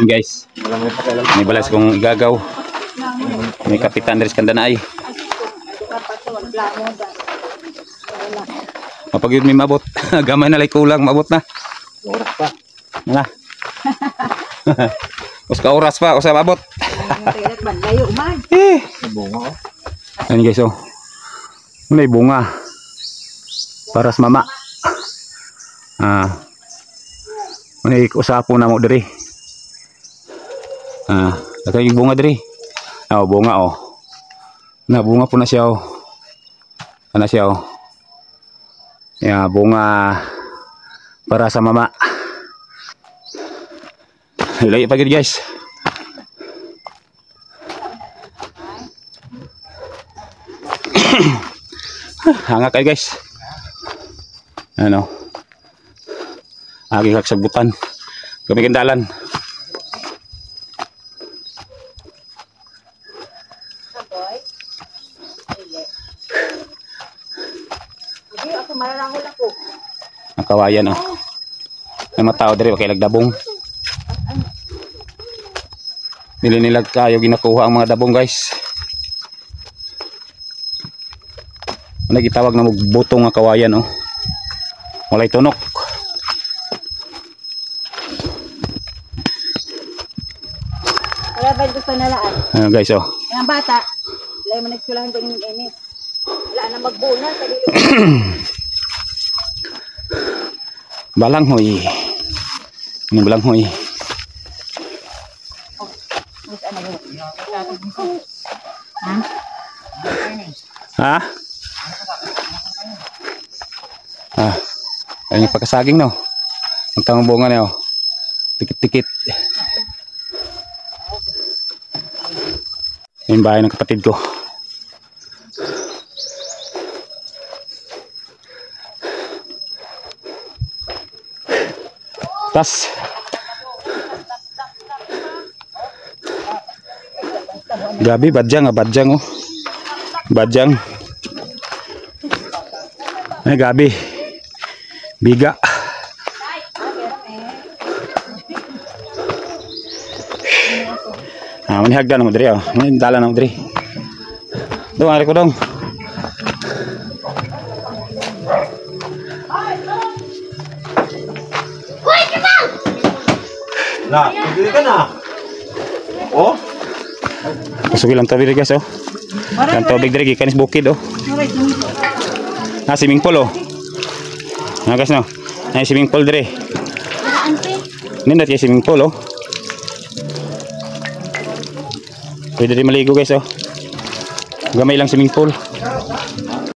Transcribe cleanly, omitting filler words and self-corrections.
Yun guys. May balas kong igagaw. May Kapitan Dres Kandanay. Kapag yun may mabot. Gamay na lang kulang. Mabot na. Oras pa. Wala. Uska oras pa. Usa mabot. Bunga. Ayan guys oh. May bunga. Para sa mama. May usapo na mo diri. Daghang yung bunga diri. Oh, bunga oh. Na bunga po na siya oh. Ano siya oh. Yeah, bunga para sa mama. Ilay pa gid guys. Hanga kayo guys. Ano? Agi kagsagbutan. Kami kendalan. Ang kawayan oh. May matao diri kay lagdabong. Dili nila kayo ginakuha ang mga dabong guys. Ano gitawag na magbutong nga kawayan oh. Walay tunok. Wala ba ito sa nalaan? Guys oh. Ang bata, wala mo nagskulahan din yung init. Wala na magbuna sa dili. Balanghoy. Ini balanghoy. Ha? Ayun yung pagkasaging no. Ang tamang bunga na oh. Tikit-tikit. Yung bahay ng kapatid ko. Tas gabi badjang oh. Badjang. Ay gabi. Biga. Manihagdan mo diri oh. Dala na mo diri. Dong ari ko dong. Lah, dili ka na. Oh. Pasugi lang tabi guys oh. Ang tubig diri gikan is bukid oh. Swimming pool oh. Guys no. Swimming pool diri. Nindot kay swimming pool oh. Pwede rin maligo guys oh. Gamay lang swimming pool.